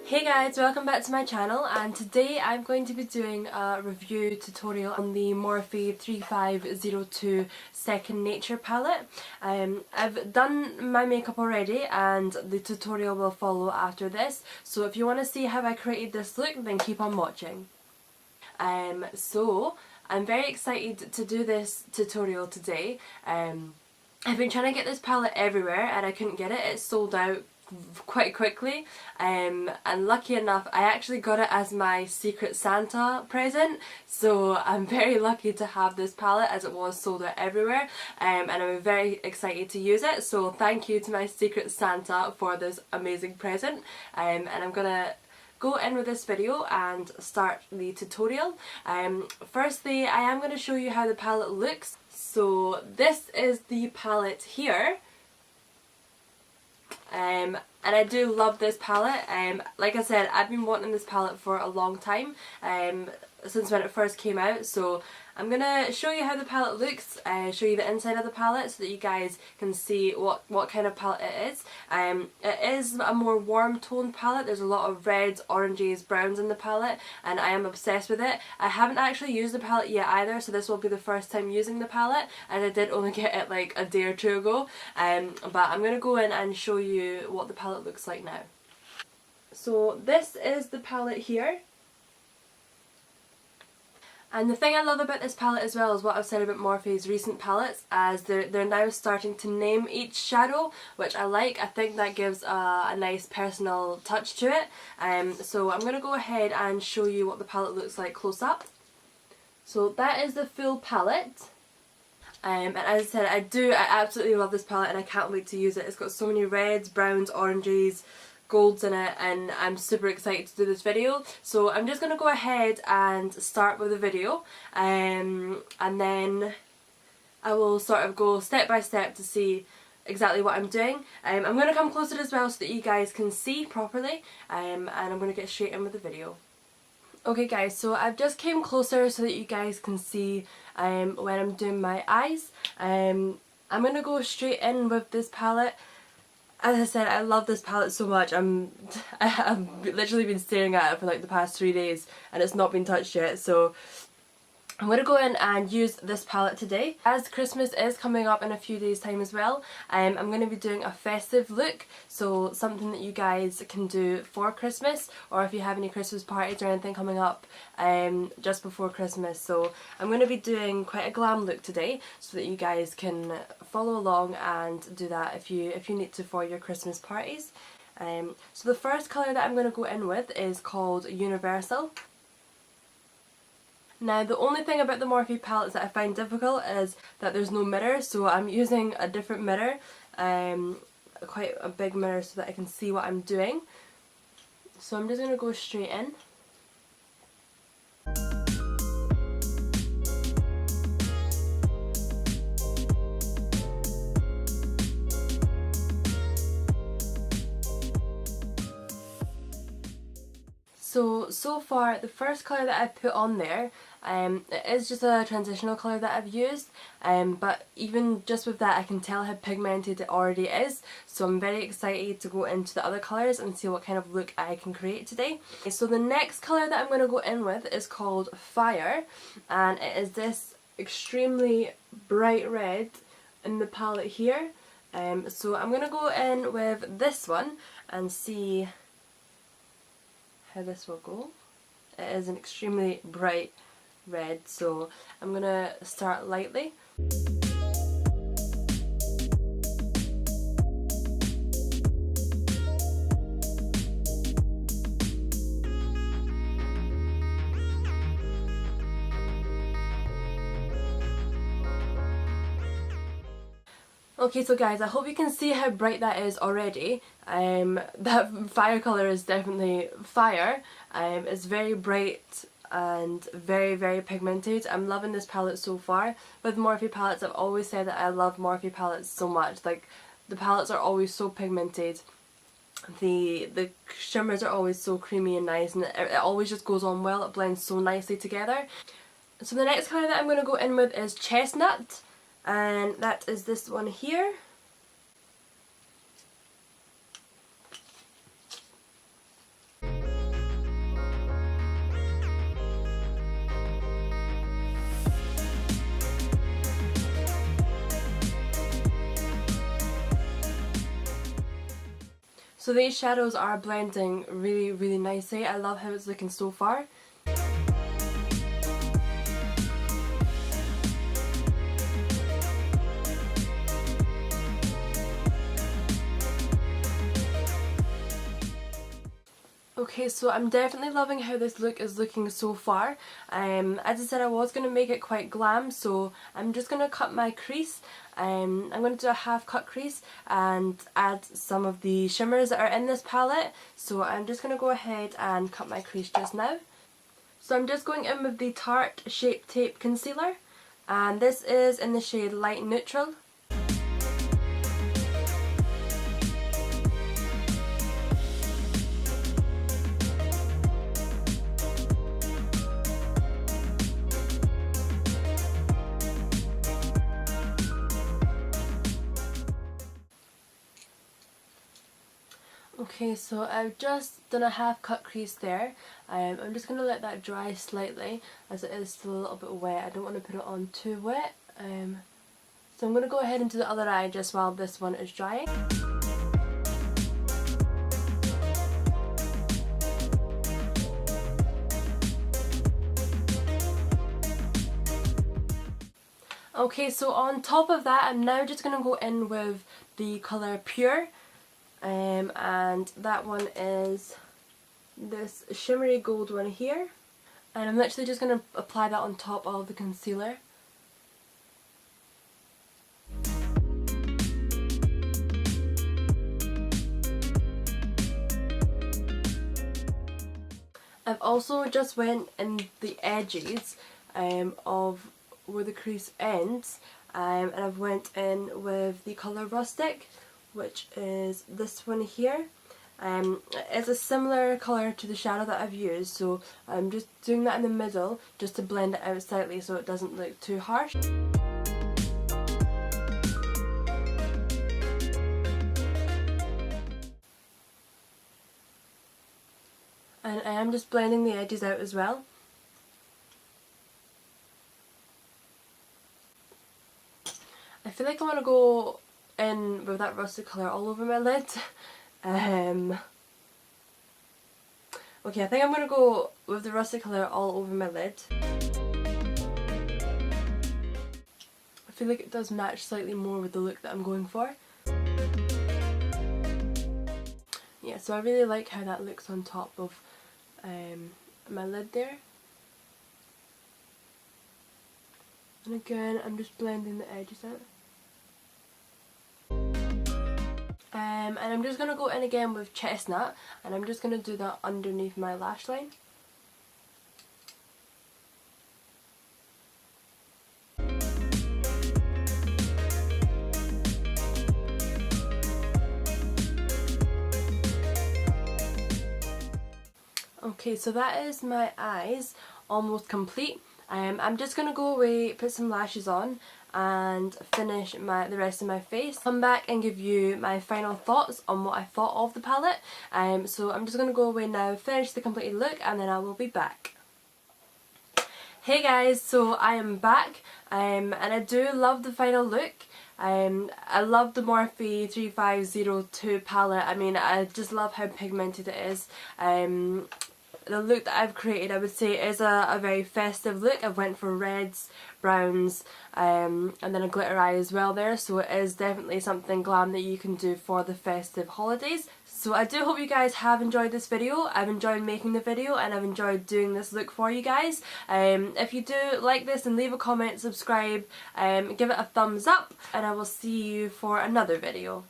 Hey guys, welcome back to my channel, and today I'm going to be doing a review tutorial on the Morphe 35O2 Second Nature palette. I've done my makeup already and the tutorial will follow after this, so if you want to see how I created this look then keep on watching. So I'm very excited to do this tutorial today. I've been trying to get this palette everywhere and I couldn't get it. It's sold out quite quickly, and lucky enough I actually got it as my Secret Santa present, so I'm very lucky to have this palette as it was sold out everywhere, and I'm very excited to use it, so thank you to my Secret Santa for this amazing present. And I'm gonna go in with this video and start the tutorial. Firstly, I am going to show you how the palette looks. So this is the palette here. And I do love this palette. Like I said, I've been wanting this palette for a long time, since when it first came out, so I'm gonna show you how the palette looks, show you the inside of the palette so that you guys can see what kind of palette it is. It is a more warm toned palette. There's a lot of reds, oranges, browns in the palette and I am obsessed with it. I haven't actually used the palette yet either, so this will be the first time using the palette, and I did only get it like a day or two ago, but I'm gonna go in and show you what the palette looks like now. So this is the palette here. And the thing I love about this palette as well is what I've said about Morphe's recent palettes, as they're now starting to name each shadow, which I like. I think that gives a nice personal touch to it. So I'm going to go ahead and show you what the palette looks like close up. So that is the full palette. And as I said, I absolutely love this palette and I can't wait to use it. It's got so many reds, browns, oranges, golds in it, and I'm super excited to do this video. So I'm just going to go ahead and start with the video, and then I will sort of go step by step to see exactly what I'm doing. I'm going to come closer as well so that you guys can see properly, and I'm going to get straight in with the video. Okay guys, so I've just came closer so that you guys can see when I'm doing my eyes. I'm going to go straight in with this palette. As I said, I love this palette so much. I've literally been staring at it for like the past 3 days and it's not been touched yet, so I'm going to go in and use this palette today. As Christmas is coming up in a few days time as well, I'm going to be doing a festive look, so something that you guys can do for Christmas, or if you have any Christmas parties or anything coming up just before Christmas. So I'm going to be doing quite a glam look today so that you guys can follow along and do that if you need to for your Christmas parties. So the first colour that I'm going to go in with is called Universal. Now the only thing about the Morphe palettes that I find difficult is that there's no mirror, so I'm using a different mirror, quite a big mirror so that I can see what I'm doing. So I'm just going to go straight in. So far the first colour that I put on there, it is just a transitional colour that I've used, but even just with that I can tell how pigmented it already is, so I'm very excited to go into the other colours and see what kind of look I can create today. So the next colour that I'm going to go in with is called Fire, and it is this extremely bright red in the palette here. So I'm going to go in with this one and see how this will go. It is an extremely bright red, so I'm gonna start lightly. Okay, so guys, I hope you can see how bright that is already. That fire colour is definitely fire. It's very bright and very, very pigmented. I'm loving this palette so far. With Morphe palettes, I've always said that I love Morphe palettes so much. Like, the palettes are always so pigmented. The shimmers are always so creamy and nice, and it always just goes on well. It blends so nicely together. So the next colour that I'm going to go in with is Chestnut, and that is this one here. So these shadows are blending really, really nicely. I love how it's looking so far. Okay, so I'm definitely loving how this look is looking so far. As I said, I was going to make it quite glam, so I'm just going to cut my crease. I'm going to do a half cut crease and add some of the shimmers that are in this palette. So I'm just going to go ahead and cut my crease just now. So I'm just going in with the Tarte Shape Tape Concealer, and this is in the shade Light Neutral. Okay, so I've just done a half cut crease there. I'm just going to let that dry slightly as it is still a little bit wet. I don't want to put it on too wet. So I'm going to go ahead and do the other eye just while this one is drying. Okay, so on top of that I'm now just going to go in with the colour Pure. And that one is this shimmery gold one here, and I'm literally just going to apply that on top of the concealer. I've also just went in the edges of where the crease ends, and I've went in with the colour Rustic, which is this one here. It's a similar colour to the shadow that I've used, so I'm just doing that in the middle just to blend it out slightly so it doesn't look too harsh. And I am just blending the edges out as well. I feel like I want to go in with that rustic colour all over my lid. Okay, I think I'm going to go with the rustic colour all over my lid. I feel like it does match slightly more with the look that I'm going for. Yeah, so I really like how that looks on top of my lid there. And again, I'm just blending the edges out. And I'm just going to go in again with Chestnut, and I'm just going to do that underneath my lash line. Okay, so that is my eyes almost complete. I'm just going to go away, put some lashes on, and finish the rest of my face. Come back and give you my final thoughts on what I thought of the palette. So I'm just going to go away now, finish the completed look, and then I will be back. Hey guys, so I am back, and I do love the final look. I love the Morphe 35O2 palette. I mean, I just love how pigmented it is. The look that I've created, I would say, is a very festive look. I've went for reds, browns, and then a glitter eye as well there, so it is definitely something glam that you can do for the festive holidays. So I do hope you guys have enjoyed this video. I've enjoyed making the video and I've enjoyed doing this look for you guys. If you do like this, then leave a comment, subscribe, give it a thumbs up, and I will see you for another video.